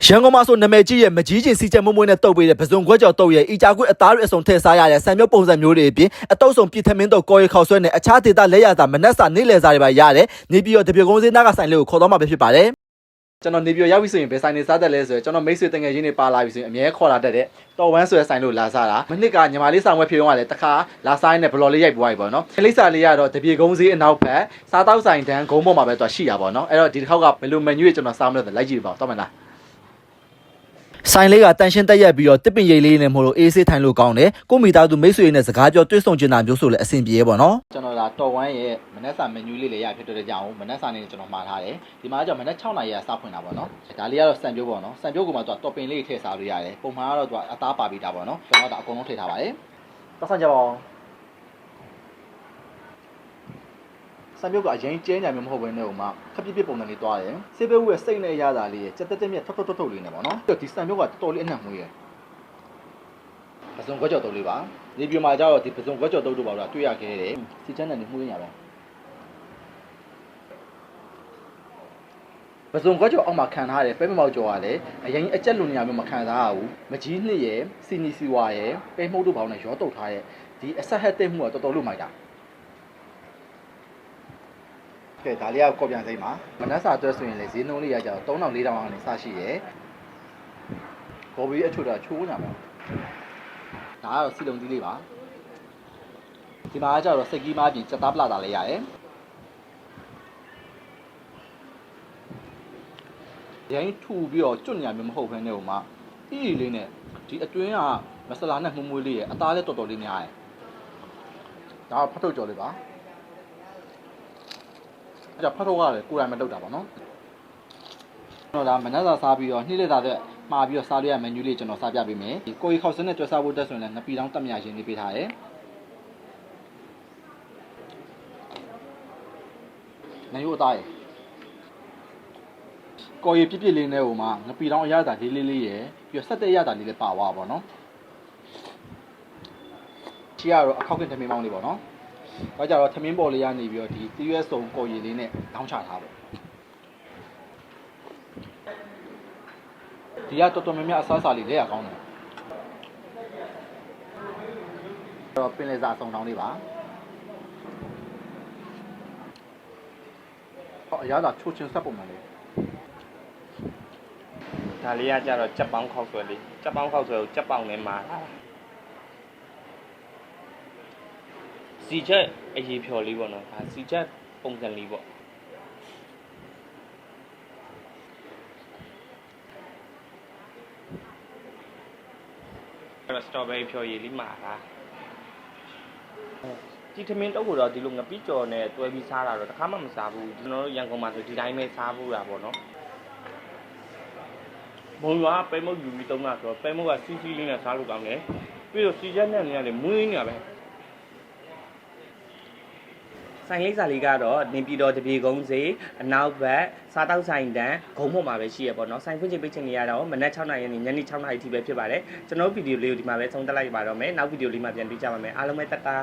ရန်ကုန်မှာဆိုနာမည်ကြီးရဲ့မကြီးချင်းစီချက်မွမွနဲ့တုပ်ပေးတဲ့ပစုံခွက်ကြော်တုပ်ရဲ့ဤကြခွေအသားတွေအစုံထည့်စားရတဲ့ဆံမျိုးပုံစံမျိုးတွေအပြင်အတုပ်စုံပြစ်ထမင်းတုပ်ကော်ရီခေါက်ဆွဲနဲ့အခြားဒေသလက်ရစာမနက်စာနေ့လယ်စာတွေပါရတယ်နေပြီးတော့တပြကုန်းစင်းသားကဆိုင်လေးကိုခေါ်တော့မှာပဲဖြစ်ပါတယ်ကျွန်တော်နေပြီးရောက်ပြီဆိုရင်ဘယ်ဆိုင်နေစားတတ်လဲဆိုရင်ကျွန်တော်မိတ်ဆွေတငယ်ချင်းတွေပါလာပြီဆိုရင်အမြဲခေါ်လာတတ်တဲ့တော်ဝမ်းဆိုတဲ့ဆိုင်လို့လာစားတာမနစ်ကညီမလေးဆောင်ဝဲဖြေတော့ကလည်းတခါလာစားရင်းနဲ့ဘလော်လေးရိုက်ပွားပြီပေါ့နော်လိမ့်စာလေးကတော့တပြေကုန်းစည်းအနောက်ဘက်စားတောက်ဆိုင်တန်းဂုံးပေါ်မှာပဲသူရှိတာပေါ့နော်အဲ့တော့ဒီတစ်ခေါက်ကဘယ်လိုမန်နူးတွေကျွန်တော်စားမလို့လိုက်ကြည့်ပါဦးတော့မလားဆိုင်လေးကတန်ရှင်းတက်ရက်ပြီးတော့တစ်ပင်ရိပ်လေးနဲ့မို့လို့အေးဆေးထိုင်လို့ကောင်းတယ်ကိုမိသားစုမိတ်ဆွေနဲ့စကားပြောတွေ့ဆုံကျင်တာမျိုးဆိုလည်းအဆင်ပြေပေါ့နော်ကျွန်တော်ဒါတော်ဝမ်းရဲ့မနက်စာမန်နူးလေးလည်းရဖြစ်တဲ့ကြောင်မနက်စာနေကျွန်တော်မှာထားတယ်ဒီမှာကျတော့မနက်6 နာရီကစဖွင့်တာပေါ့နော်ဒါလေးကတော့စံပြိုးပေါ့နော်စံပြိုးကမှသူကတော်ပင်လေးထည့်စားလို့ရတယ်ပုံမှန်ကတော့သူကအသားပါပြီးတာပေါ့နော်ကျွန်တော်ဒါအကုန်လုံးထည့်ထားပါတယ်ပတ်စံကြပါဦးစံပြုတ်ကအရင်ကျင်းကြမျိုးမဟုတ်ဘဲနဲ့ဟိုမှာခပြစ်ပြစ်ပုံစံလေးတွားတယ်ဆေးဘဲဝဲစိတ်နဲ့ရတာလေးရဲ့စက်တက်တက်မြက်ထုတ်လေးနဲ့ပေါ့နော်ဒီစံပြုတ်ကတော်တော်လေးအနှံ့မွေးရယ်ပစုံခွက်ကြော်တုပ်လေးပါနေပြမှာကျတော့ဒီပစုံခွက်ကြော်တုပ်တို့ပါတော့တွေ့ရခဲ့တယ်စီချမ်းနဲ့မှုရင်းရပဲပစုံခွက်ကြော်အောက်မှာခံထားတယ်ပဲမမောက်ကြော်ကလည်းအရင်အကျက်လိုနေရာမျိုးမခံစားရဘူးမကြီးနှစ်ရယ်စီနီစီဝါရယ်ပဲမှုတ်တို့ပေါင်းနဲ့ရောတုပ်ထားတဲ့ဒီအဆက်ဟက်တဲ့မှုကတော်တော်လို့မိုက်တာကဲဒါလေးကကော်ပြန်စိမ့်ပါမနက်စာအတွက်ဆိုရင်လေဈေးနှုန်းလေးရကြတော့3000 4000ကနေစရှိရယ်ဘော်ဘီအချို့တော့ချိုးညာပါဒါကတော့စီလုံးသီးလေးပါဒီမှာကျတော့စိတ်ကြီးမားပြင်စက်သားပလာတာလေးရတယ်ရိုင်းထူပြီးတော့ကျွတ်ညာမျိုးမဟုတ်ဘဲနဲ့ဟိုမှာအီလေးနဲ့ဒီအတွင်းကမဆလာနဲ့မှုမွေးလေးရယ်အသားလေးတော်တော်လေးများရယ်ဒါကဖတ်ထုတ်ကြော်လေးပါအဲ့ဒါဖတ်ထုတ်ကလည်းကိုယ်တိုင်မလုပ်တာပေါ့နော်ကျွန်တော်ဒါမနက်စာစားပြီးတော့နေ့လည်စာတဲ့မှာပြီးတော့စားလို့ရမန်နူးလေးကျွန်တော်စားပြပေးမယ်ဒီကိုရီခေါက်စင်းနဲ့ကြွယ်စားဖို့တက်ဆိုရင်လည်းငပီတောင်းတက်မြရှင်လေးပေးထားတယ်နေရိုးအသားရယ်ကိုရီပြစ်ပြစ်လေးနဲ့ဟိုမှာငပီတောင်းအရသာလေးရယ်ပြီးတော့ဆက်တဲ့အရသာလေးလည်းပါသွားပါတော့နော်ချီကတော့အခောက်ကင်ထမင်းမောင်းလေးပေါ့နော်ဒါကြတော့ထမင်းပေါ်လေးရနေပြီးတော့ဒီတီးရွက်စုံကိုရီလေးနဲ့တောင်းချထားပေါ့ဒီကတော်တော်များများအစားအစာလေးလက်ရကောင်းတယ်တော့ပင်လယ်စာစုံတောင်းလေးပါဟောအရသာချိုးချင်းဆက်ပုံမှန်လေးဒါလေးကကြတော့ကြက်ပေါင်းခောက်ဆွဲလေးကြက်ပေါင်းခောက်ဆွဲကိုကြက်ပေါင်းနဲ့မှာစီချက်အရေးဖြော်လေးပေါ့နော်ဒါစီချက်ပုံစံလေးပေါ့စတော်ဘယ်ရီဖြော်ရည်လေးမှာလားဒီထမင်းတုပ်ကိုတော့ဒီလိုငပိကြော်နဲ့တွဲပြီးစားတာတော့တစ်ခါမှမစားဘူးကျွန်တော်တို့ရန်ကုန်မှာဆိုဒီတိုင်းပဲစားဘူးတာပေါ့နော်ဘုံရွာပဲမုတ်ယူပြီးတုံးတာဆိုတော့ပဲမုတ်ကစီးစီးလေးနဲ့စားလို့ကောင်းတယ်ပြီးတော့စီချက်နဲ့နေရတယ်မွေးနေရပဲဆိုင်လိပ်စာလေးကတော့နေပြည်တော်တပြေကုန်းစေးအနောက်ဘက်စားတောက်ဆိုင်တန်းဂုံးပေါ်မှာပဲရှိရပေါ့နော်ဆိုင်ဖွင့်ချိန်ပိတ်ချိန်နေရတော့မနက်6 နာရီနဲ့ညနေ6 နာရီထိပဲဖြစ်ပါတယ်ကျွန်တော်ဗီဒီယိုလေးကိုဒီမှာပဲဆုံးသက်လိုက်ပါတော့မယ်နောက်ဗီဒီယိုလေးမှာပြန်တွေ့ကြပါမယ်အားလုံးပဲတတ်တာ